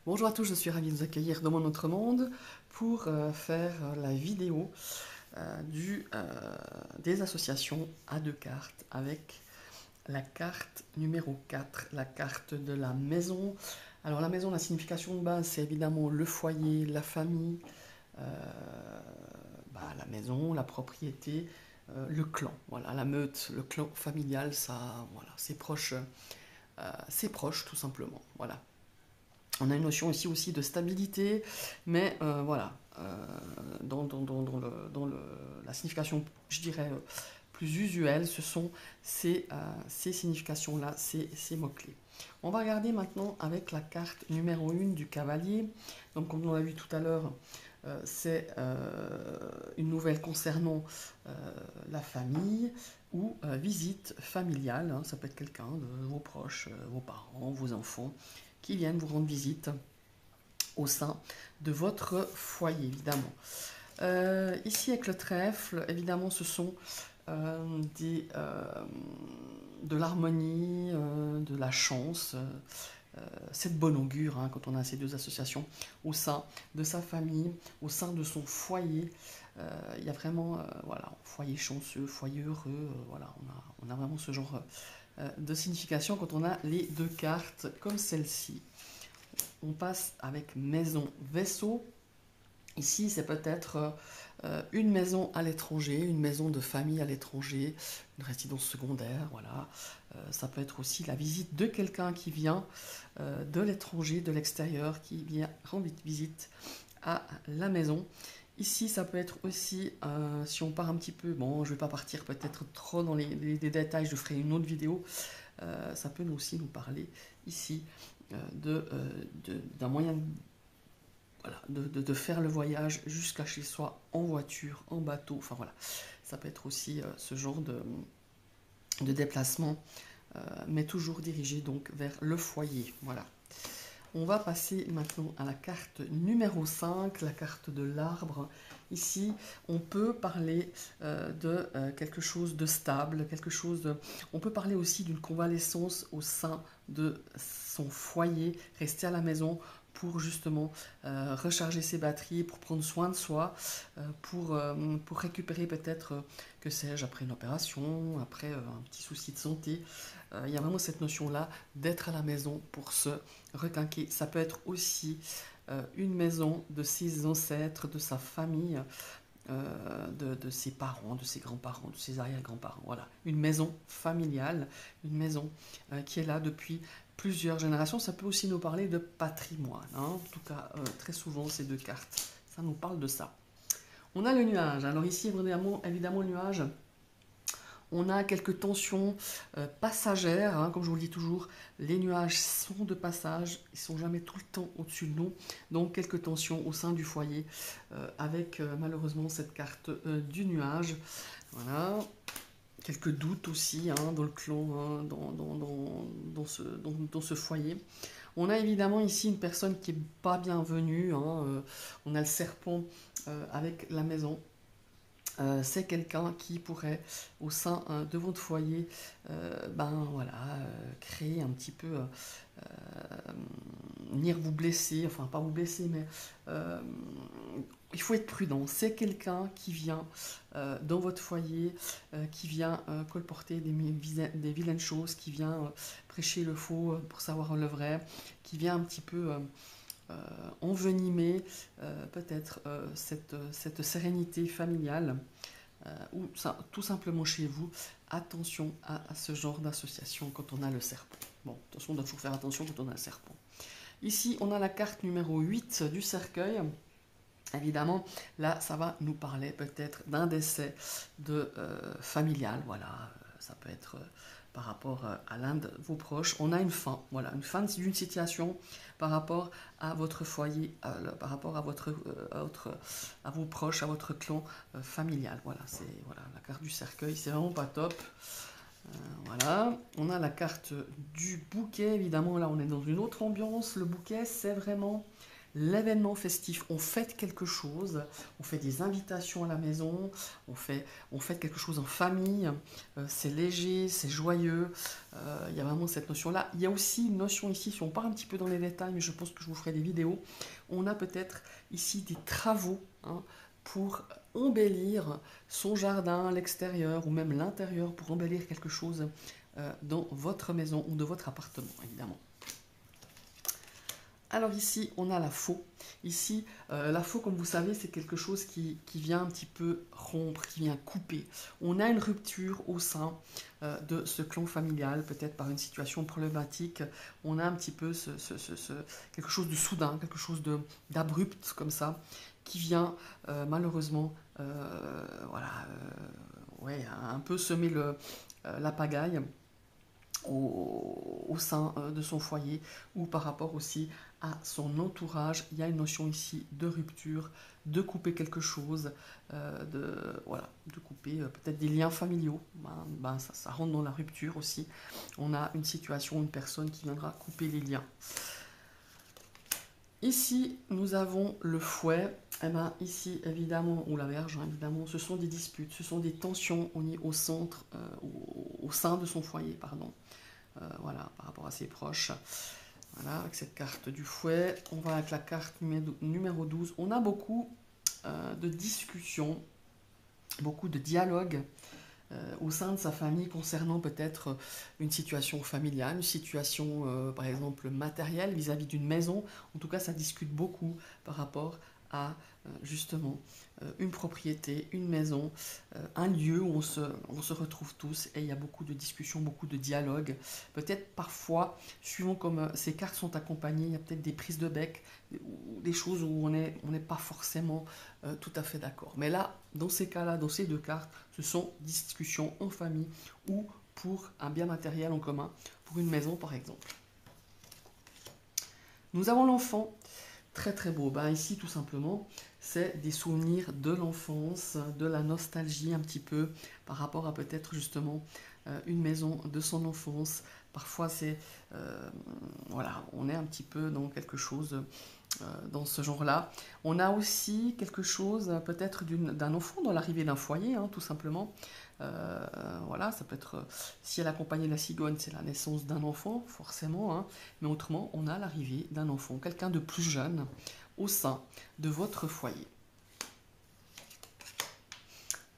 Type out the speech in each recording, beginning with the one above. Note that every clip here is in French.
Bonjour à tous, je suis ravie de vous accueillir dans mon autre monde pour faire la vidéo des associations à deux cartes avec la carte numéro 4, la carte de la maison. Alors la maison, la signification de base, c'est évidemment le foyer, la famille, euh, la maison, la propriété, le clan. Voilà, la meute, le clan familial, ça, voilà, c'est proche tout simplement. Voilà. On a une notion ici aussi de stabilité, mais voilà, la signification, je dirais, plus usuelle, ce sont ces significations-là, ces mots-clés. On va regarder maintenant avec la carte numéro 1 du cavalier. Donc comme on l'a vu tout à l'heure, c'est une nouvelle concernant la famille ou visite familiale. Hein, ça peut être quelqu'un de vos proches, vos parents, vos enfants qui viennent vous rendre visite au sein de votre foyer, évidemment. Ici, avec le trèfle, évidemment, ce sont euh, des, euh, de l'harmonie, de la chance. C'est de bon augure hein, quand on a ces deux associations au sein de sa famille, au sein de son foyer. Il y a vraiment, voilà, foyer chanceux, foyer heureux. Voilà, on a vraiment ce genre de signification quand on a les deux cartes comme celle-ci. On passe avec maison, vaisseau. Ici, c'est peut-être une maison à l'étranger, une maison de famille à l'étranger, une résidence secondaire, voilà. Ça peut être aussi la visite de quelqu'un qui vient de l'étranger, de l'extérieur, qui vient rendre visite à la maison. Ici, ça peut être aussi, si on part un petit peu, bon, je ne vais pas partir peut-être trop dans les détails, je ferai une autre vidéo, ça peut aussi nous parler ici d'un moyen voilà, de faire le voyage jusqu'à chez soi en voiture, en bateau, enfin voilà. Ça peut être aussi ce genre de déplacement, mais toujours dirigé donc vers le foyer. Voilà. On va passer maintenant à la carte numéro 5, la carte de l'arbre. Ici, on peut parler de quelque chose de stable, on peut parler aussi d'une convalescence au sein de son foyer, rester à la maison pour justement recharger ses batteries, pour prendre soin de soi, pour récupérer peut-être, que sais-je, après une opération, après un petit souci de santé. Il y a vraiment cette notion-là d'être à la maison pour se requinquer. Ça peut être aussi une maison de ses ancêtres, de sa famille, de ses parents, de ses grands-parents, de ses arrière-grands-parents. Voilà, une maison familiale, une maison qui est là depuis plusieurs générations. Ça peut aussi nous parler de patrimoine. Hein. En tout cas, très souvent, ces deux cartes, ça nous parle de ça. On a le nuage. Alors ici, évidemment, le nuage, on a quelques tensions passagères, hein, comme je vous le dis toujours, les nuages sont de passage, ils ne sont jamais tout le temps au-dessus de nous, donc quelques tensions au sein du foyer, avec malheureusement cette carte du nuage. Voilà. Quelques doutes aussi hein, dans le clan, hein, dans ce foyer. On a évidemment ici une personne qui n'est pas bienvenue, hein, on a le serpent avec la maison. C'est quelqu'un qui pourrait, au sein de votre foyer, voilà, créer un petit peu, venir vous blesser, enfin pas vous blesser, mais euh, il faut être prudent. C'est quelqu'un qui vient dans votre foyer, qui vient colporter des vilaines choses, qui vient prêcher le faux pour savoir le vrai, qui vient un petit peu envenimer peut-être cette sérénité familiale ou tout simplement chez vous. Attention à ce genre d'association quand on a le serpent. Bon, attention, on doit toujours faire attention quand on a le serpent. Ici, on a la carte numéro 8 du cercueil. Évidemment, là, ça va nous parler peut-être d'un décès familial. Voilà, ça peut être par rapport à l'un de vos proches. On a une fin, voilà, une fin d'une situation par rapport à votre foyer, par rapport à vos proches, à votre clan familial. Voilà, c'est voilà, la carte du cercueil, c'est vraiment pas top. Voilà, on a la carte du bouquet, évidemment, là on est dans une autre ambiance. Le bouquet, c'est vraiment l'événement festif. On fête quelque chose, on fait des invitations à la maison, on fête quelque chose en famille, c'est léger, c'est joyeux, il y a vraiment cette notion-là. Il y a aussi une notion ici, si on part un petit peu dans les détails, mais je pense que je vous ferai des vidéos, on a peut-être ici des travaux, hein, pour embellir son jardin, l'extérieur ou même l'intérieur, pour embellir quelque chose dans votre maison ou de votre appartement, évidemment. Alors ici, on a la faux. Ici, la faux, comme vous savez, c'est quelque chose qui vient un petit peu rompre, qui vient couper. On a une rupture au sein de ce clan familial, peut-être par une situation problématique. On a un petit peu quelque chose de soudain, quelque chose d'abrupt comme ça, qui vient malheureusement voilà, ouais, un peu semer la pagaille au sein de son foyer ou par rapport aussi à son entourage. Il y a une notion ici de rupture, de couper quelque chose, voilà, de couper peut-être des liens familiaux. Ça rentre dans la rupture aussi. On a une situation, une personne qui viendra couper les liens. Ici, nous avons le fouet. Eh ben, ici, évidemment, ou la verge, hein, évidemment, ce sont des disputes, ce sont des tensions au centre, au sein de son foyer, pardon. Voilà, par rapport à ses proches. Voilà, avec cette carte du fouet. On va avec la carte numéro 12. On a beaucoup de discussions, beaucoup de dialogues au sein de sa famille concernant peut-être une situation familiale, une situation par exemple matérielle vis-à-vis d'une maison. En tout cas, ça discute beaucoup par rapport à justement une propriété, une maison, un lieu où on se retrouve tous et il y a beaucoup de discussions, beaucoup de dialogues. Peut-être parfois, suivant comme ces cartes sont accompagnées, il y a peut-être des prises de bec, ou des choses où on n'est pas forcément tout à fait d'accord. Mais là, dans ces cas-là, dans ces deux cartes, ce sont discussions en famille ou pour un bien matériel en commun, pour une maison par exemple. Nous avons l'enfant. Très très beau. Ben, ici tout simplement, c'est des souvenirs de l'enfance, de la nostalgie un petit peu par rapport à peut-être justement une maison de son enfance. Parfois c'est, voilà, on est un petit peu dans quelque chose dans ce genre-là. On a aussi quelque chose peut-être d'un enfant dans l'arrivée d'un foyer, hein, tout simplement. Voilà, ça peut être, si elle accompagnait la cigogne, c'est la naissance d'un enfant, forcément, hein, mais autrement, on a l'arrivée d'un enfant, quelqu'un de plus jeune, au sein de votre foyer.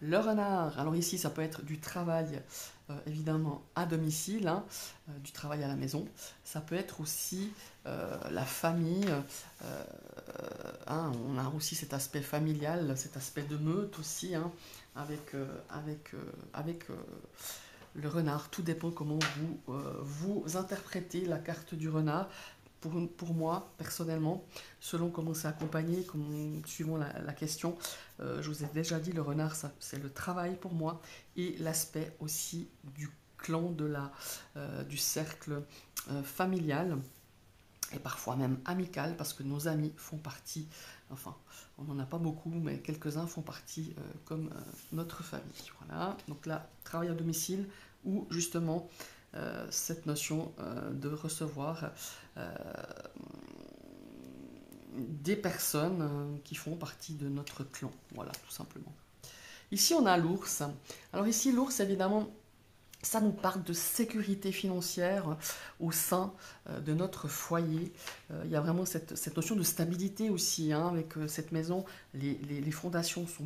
Le renard, alors ici, ça peut être du travail, évidemment, à domicile, hein, du travail à la maison. Ça peut être aussi la famille, hein, on a aussi cet aspect familial, cet aspect de meute aussi, hein, avec le renard. Tout dépend comment vous interprétez la carte du renard. Pour moi, personnellement, selon comment c'est accompagné, suivant la question, je vous ai déjà dit, le renard, c'est le travail pour moi et l'aspect aussi du clan, du cercle familial et parfois même amical, parce que nos amis font partie, enfin, on n'en a pas beaucoup, mais quelques-uns font partie comme notre famille. Voilà, donc là, travail à domicile, ou justement cette notion de recevoir des personnes qui font partie de notre clan, voilà, tout simplement. Ici, on a l'ours. Alors ici, l'ours, évidemment, ça nous parle de sécurité financière au sein de notre foyer. Il y a vraiment cette notion de stabilité aussi, hein, avec cette maison. Les fondations sont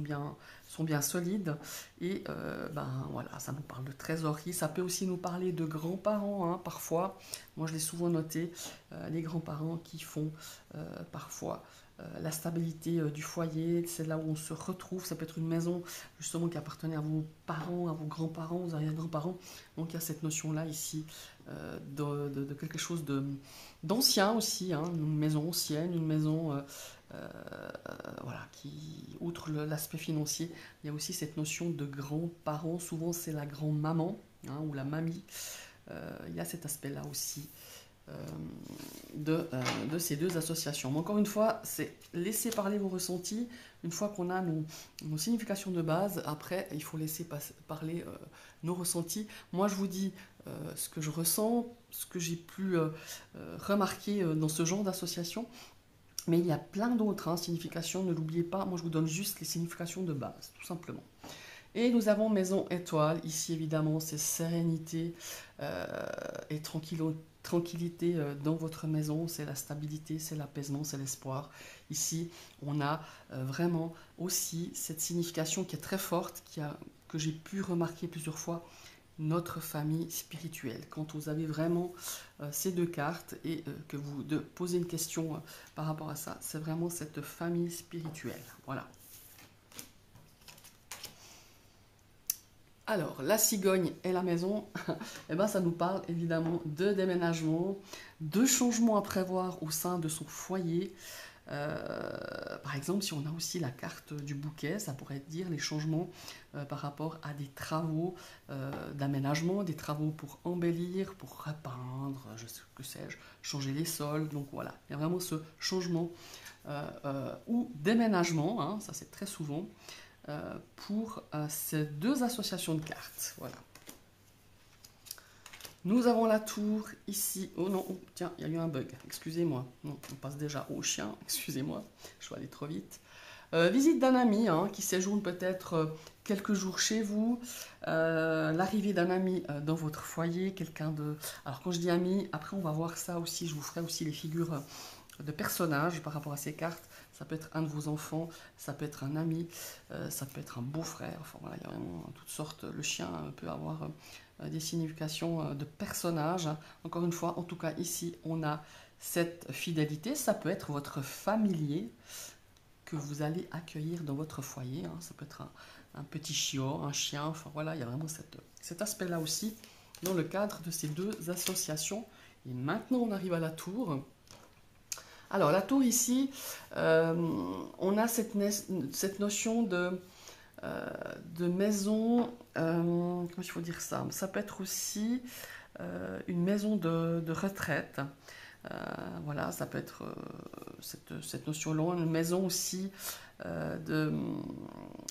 bien solides. Et ben, voilà, ça nous parle de trésorerie. Ça peut aussi nous parler de grands-parents, hein, parfois. Moi, je l'ai souvent noté, les grands-parents qui font parfois la stabilité du foyer, c'est là où on se retrouve. Ça peut être une maison justement qui appartenait à vos parents, à vos grands-parents, aux arrière-grands-parents. Donc il y a cette notion-là ici de quelque chose d'ancien aussi, hein, une maison ancienne, une maison voilà, qui, outre l'aspect financier, il y a aussi cette notion de grands-parents. Souvent c'est la grand-maman, hein, ou la mamie. Il y a cet aspect-là aussi. De ces deux associations. Mais encore une fois, c'est laisser parler vos ressentis. Une fois qu'on a nos significations de base, après, il faut laisser parler nos ressentis. Moi, je vous dis ce que je ressens, ce que j'ai pu remarquer dans ce genre d'association. Mais il y a plein d'autres significations, ne l'oubliez pas. Moi, je vous donne juste les significations de base, tout simplement. Et nous avons maison étoile. Ici, évidemment, c'est sérénité et tranquillité dans votre maison. C'est la stabilité, c'est l'apaisement, c'est l'espoir. Ici, on a vraiment aussi cette signification qui est très forte, que j'ai pu remarquer plusieurs fois, notre famille spirituelle. Quand vous avez vraiment ces deux cartes et que vous posez une question par rapport à ça, c'est vraiment cette famille spirituelle. Voilà. Alors, la cigogne et la maison, eh ben, ça nous parle évidemment de déménagement, de changements à prévoir au sein de son foyer. Par exemple, si on a aussi la carte du bouquet, ça pourrait dire les changements par rapport à des travaux d'aménagement, des travaux pour embellir, pour repeindre, que sais-je, changer les sols. Donc voilà, il y a vraiment ce changement ou déménagement, ça c'est très souvent, pour ces deux associations de cartes. Voilà. Nous avons la tour ici. Oh non, oh, tiens, il y a eu un bug. Excusez-moi. Non, on passe déjà au chien. Excusez-moi, je suis allé trop vite. Visite d'un ami qui séjourne peut-être quelques jours chez vous. L'arrivée d'un ami dans votre foyer. Quelqu'un de... Alors quand je dis ami, après on va voir ça aussi. Je vous ferai aussi les figures de personnages par rapport à ces cartes. Ça peut être un de vos enfants, ça peut être un ami, ça peut être un beau-frère. Enfin voilà, il y a vraiment toutes sortes. Le chien peut avoir des significations de personnages. Encore une fois, en tout cas ici, on a cette fidélité. Ça peut être votre familier que vous allez accueillir dans votre foyer. Ça peut être un petit chiot, un chien. Enfin voilà, il y a vraiment cet aspect-là aussi dans le cadre de ces deux associations. Et maintenant, on arrive à la tour. Alors, la tour ici, on a cette notion de maison, comment il faut dire ça? Ça peut être aussi une maison de retraite. Voilà, ça peut être cette notion-là, une maison aussi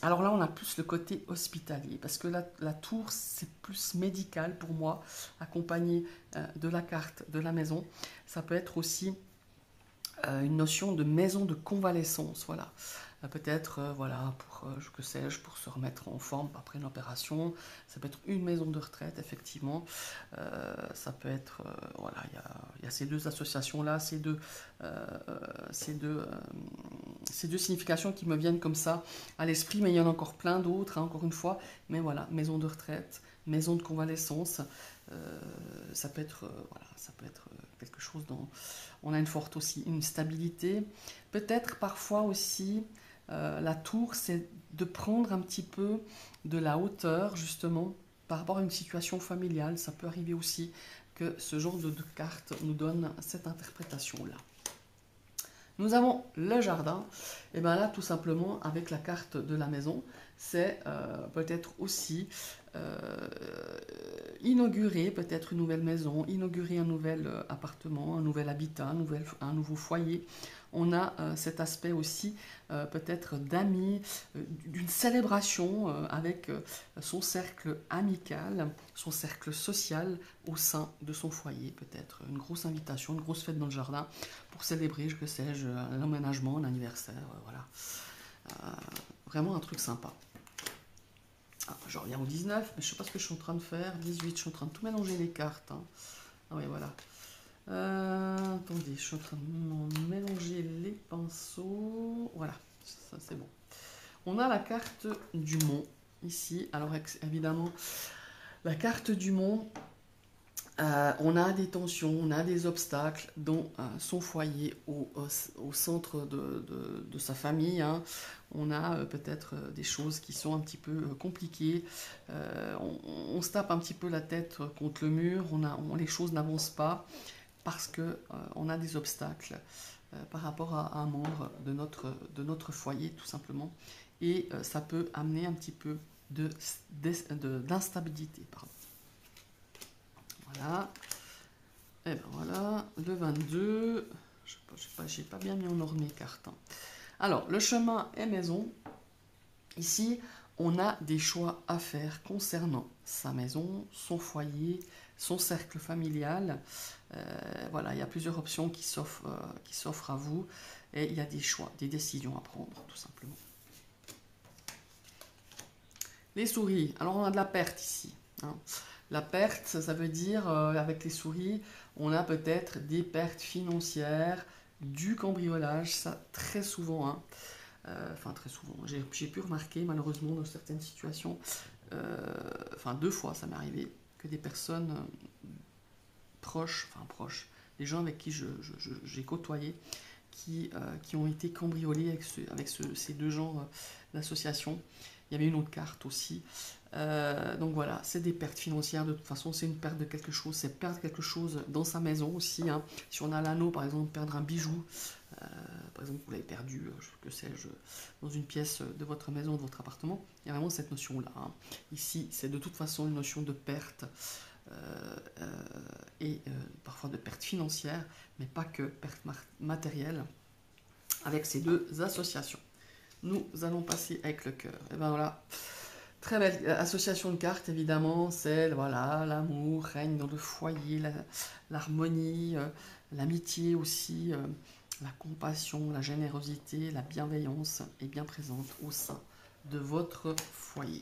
Alors là, on a plus le côté hospitalier, parce que la tour, c'est plus médical pour moi, accompagné de la carte de la maison. Ça peut être aussi une notion de maison de convalescence, voilà. Peut-être, voilà, pour, que sais-je, pour se remettre en forme après une opération. Ça peut être une maison de retraite, effectivement. Ça peut être, voilà, il y a ces deux associations-là, ces deux significations qui me viennent comme ça à l'esprit, mais il y en a encore plein d'autres, encore une fois. Mais voilà, maison de retraite, maison de convalescence, ça peut être, voilà, ça peut être quelque chose dont on a une stabilité. Peut-être parfois aussi, la tour, c'est de prendre un petit peu de la hauteur, justement, par rapport à une situation familiale. Ça peut arriver aussi que ce genre de carte nous donne cette interprétation-là. Nous avons le jardin. Et bien là, tout simplement, avec la carte de la maison, c'est peut-être aussi inaugurer peut-être une nouvelle maison, inaugurer un nouvel appartement, un nouvel habitat, un nouveau foyer. On a cet aspect aussi peut-être d'amis, d'une célébration avec son cercle amical, son cercle social au sein de son foyer. Peut-être une grosse invitation, une grosse fête dans le jardin pour célébrer, que sais-je, l'emménagement, l'anniversaire, voilà. Vraiment un truc sympa. Ah, je reviens au 19, mais je ne sais pas ce que je suis en train de faire. 18, je suis en train de tout mélanger les cartes. Ah oui, voilà. Attendez, je suis en train de mélanger les pinceaux. Voilà, ça c'est bon. On a la carte du mont ici. Alors évidemment, la carte du mont, on a des tensions, on a des obstacles dans son foyer, au centre de sa famille. On a peut-être des choses qui sont un petit peu compliquées. On se tape un petit peu la tête contre le mur. Les choses n'avancent pas parce qu'on a des obstacles par rapport à un membre de notre foyer, tout simplement. Et ça peut amener un petit peu d'instabilité. Voilà. Et ben voilà, le 22. J'ai pas bien mis en ordre mes cartes. Alors, le chemin et maison. Ici, on a des choix à faire concernant sa maison, son foyer, son cercle familial. Voilà, il y a plusieurs options qui s'offrent à vous. et il y a des choix, des décisions à prendre, tout simplement. Les souris, alors on a de la perte ici. Hein. La perte, ça veut dire, avec les souris, on a peut-être des pertes financières, du cambriolage, ça très souvent. Hein. Enfin, très souvent. J'ai pu remarquer, malheureusement, dans certaines situations, enfin 2 fois ça m'est arrivé, que des personnes proches, des gens avec qui j'ai côtoyé, qui ont été cambriolés avec ces 2 genres d'associations. Il y avait une autre carte aussi. Donc voilà, c'est des pertes financières, de toute façon, c'est une perte de quelque chose, c'est perdre quelque chose dans sa maison aussi. Hein. Si on a l'anneau, par exemple, perdre un bijou, par exemple, vous l'avez perdu, que sais-je, dans une pièce de votre maison, de votre appartement, il y a vraiment cette notion-là. Hein. Ici, c'est de toute façon une notion de perte et parfois de perte financière, mais pas que perte matérielle, avec ces 2 associations. Nous allons passer avec le cœur. Et ben voilà, très belle association de cartes, évidemment, c'est voilà, l'amour règne dans le foyer, l'harmonie, l'amitié aussi, la compassion, la générosité, la bienveillance est bien présente au sein de votre foyer.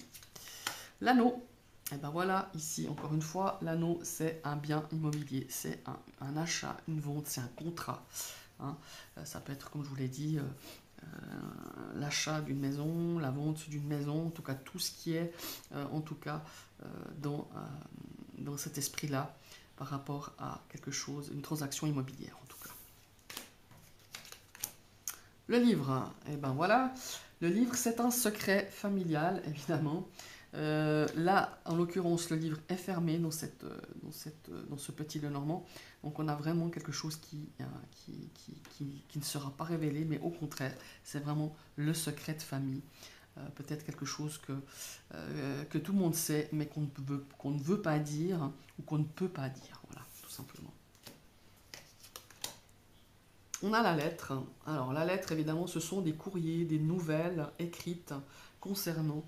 L'anneau, et ben voilà, ici, encore une fois, l'anneau, c'est un bien immobilier, c'est un achat, une vente, c'est un contrat. Hein. Ça peut être, comme je vous l'ai dit, l'achat d'une maison, la vente d'une maison, en tout cas tout ce qui est dans cet esprit-là par rapport à quelque chose, une transaction immobilière en tout cas. Le livre, et ben voilà, le livre c'est un secret familial évidemment. Là, en l'occurrence, le livre est fermé dans ce petit Lenormand. Donc on a vraiment quelque chose qui ne sera pas révélé, mais au contraire, c'est vraiment le secret de famille. Peut-être quelque chose que tout le monde sait, mais qu'on ne veut pas dire ou qu'on ne peut pas dire. Voilà, tout simplement. On a la lettre. Alors la lettre, évidemment, ce sont des courriers, des nouvelles écrites concernant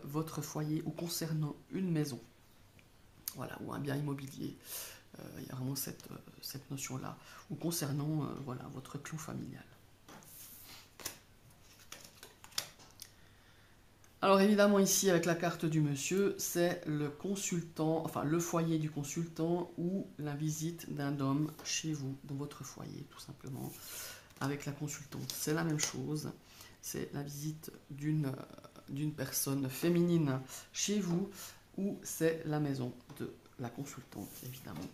votre foyer ou concernant une maison. Voilà, ou un bien immobilier. Il y a vraiment cette notion-là. Ou concernant voilà, votre clan familial. Alors évidemment ici avec la carte du monsieur, c'est le consultant, enfin le foyer du consultant ou la visite d'un homme chez vous, dans votre foyer tout simplement. Avec la consultante, c'est la même chose, c'est la visite d'une personne féminine chez vous ou c'est la maison de la consultante évidemment.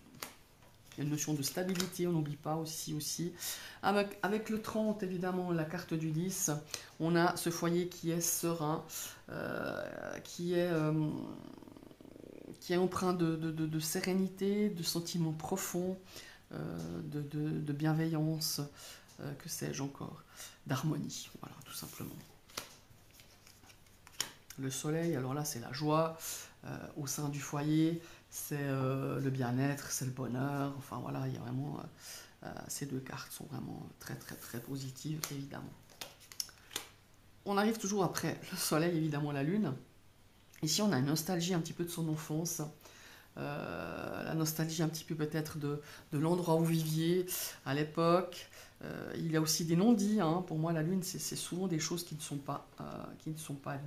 Il y a une notion de stabilité, on n'oublie pas aussi. Avec le 30, évidemment, la carte du 10, on a ce foyer qui est serein, qui est empreint de sérénité, de sentiments profonds, de bienveillance, que sais-je encore, d'harmonie, voilà, tout simplement. Le soleil, alors là, c'est la joie au sein du foyer, c'est le bien-être, c'est le bonheur. Enfin voilà, il y a vraiment ces 2 cartes sont vraiment très très très positives évidemment. On arrive toujours après le soleil, évidemment la lune. Ici on a une nostalgie un petit peu de son enfance. La nostalgie un petit peu peut-être de l'endroit où vous viviez à l'époque. Il y a aussi des non-dits. Hein. Pour moi, la lune, c'est souvent des choses qui ne sont pas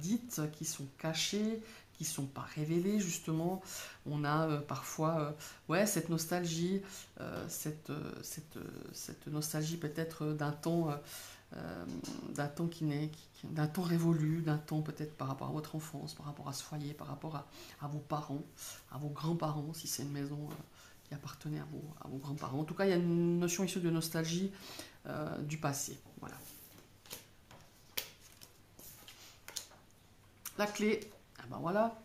dites, qui sont cachées, qui ne sont pas révélées, justement. On a parfois cette nostalgie, cette nostalgie peut-être d'un temps révolu, d'un temps peut-être par rapport à votre enfance, par rapport à ce foyer, par rapport à vos parents, à vos grands-parents, si c'est une maison qui appartenait à vos grands-parents. En tout cas, il y a une notion issue de nostalgie du passé. Voilà. La clé, ben voilà.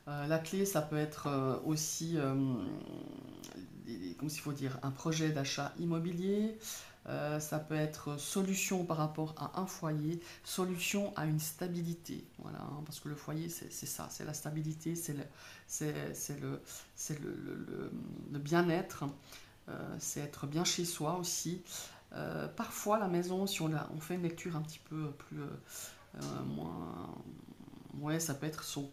La clé, ça peut être aussi, comme s'il faut dire, un projet d'achat immobilier. Ça peut être solution par rapport à un foyer, solution à une stabilité. Voilà, hein, parce que le foyer, c'est ça, c'est la stabilité, c'est le bien-être, c'est être bien chez soi aussi. Parfois, la maison, si on fait une lecture un petit peu plus moins. Ouais, ça peut être son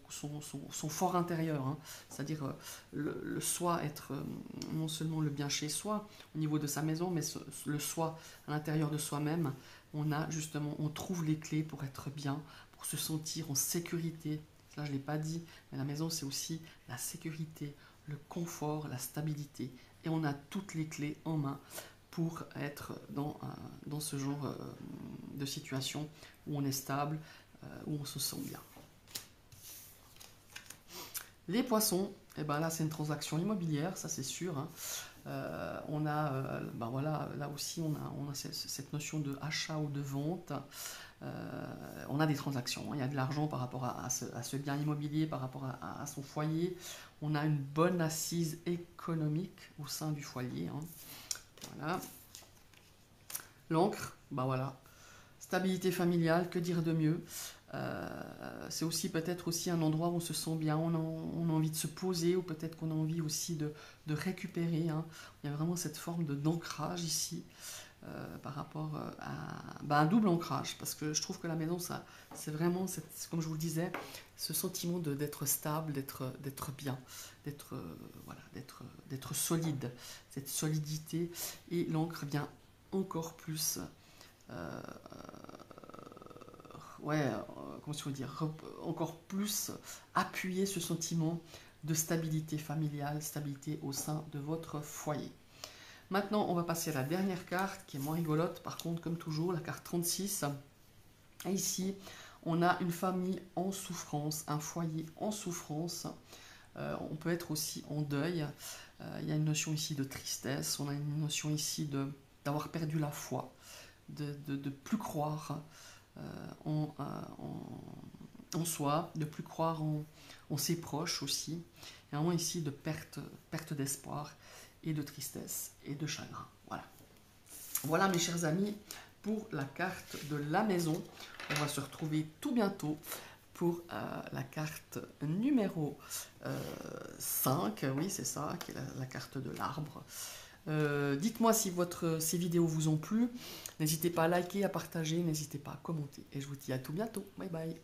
fort intérieur, hein. C'est-à-dire le soi être non seulement le bien chez soi au niveau de sa maison, mais le soi à l'intérieur de soi-même, on a justement, on trouve les clés pour être bien, pour se sentir en sécurité. Là, je ne l'ai pas dit, mais la maison, c'est aussi la sécurité, le confort, la stabilité. Et on a toutes les clés en main pour être dans ce genre de situation où on est stable, où on se sent bien. Les poissons, eh ben là, c'est une transaction immobilière, ça c'est sûr, hein. On a, ben voilà, là aussi, on a cette notion de achat ou de vente. On a des transactions, hein. Il y a de l'argent par rapport à ce bien immobilier, par rapport à son foyer. On a une bonne assise économique au sein du foyer, hein. Voilà. L'encre, ben voilà. Stabilité familiale, que dire de mieux? C'est aussi peut-être aussi un endroit où on se sent bien, on a envie de se poser, ou peut-être qu'on a envie aussi de récupérer, hein. Il y a vraiment cette forme d'ancrage ici, par rapport à un double ancrage, parce que je trouve que la maison, c'est vraiment, comme je vous le disais, ce sentiment d'être stable, d'être bien, voilà, d'être solide, cette solidité, et l'encre vient encore plus... ouais, comment je veux dire, encore plus appuyer ce sentiment de stabilité familiale, stabilité au sein de votre foyer. Maintenant, on va passer à la dernière carte qui est moins rigolote, par contre, comme toujours, la carte 36. Et ici, on a une famille en souffrance, un foyer en souffrance. On peut être aussi en deuil. Il y a une notion ici de tristesse, on a une notion ici d'avoir perdu la foi, de plus croire en soi, de plus croire en ses proches aussi. Il y a vraiment ici de perte d'espoir et de tristesse et de chagrin. Voilà. Voilà mes chers amis pour la carte de la maison. On va se retrouver tout bientôt pour la carte numéro 5. Oui, c'est ça, qui est la carte de l'arbre. Dites-moi si ces vidéos vous ont plu. N'hésitez pas à liker, à partager, n'hésitez pas à commenter. Et je vous dis à tout bientôt. Bye bye.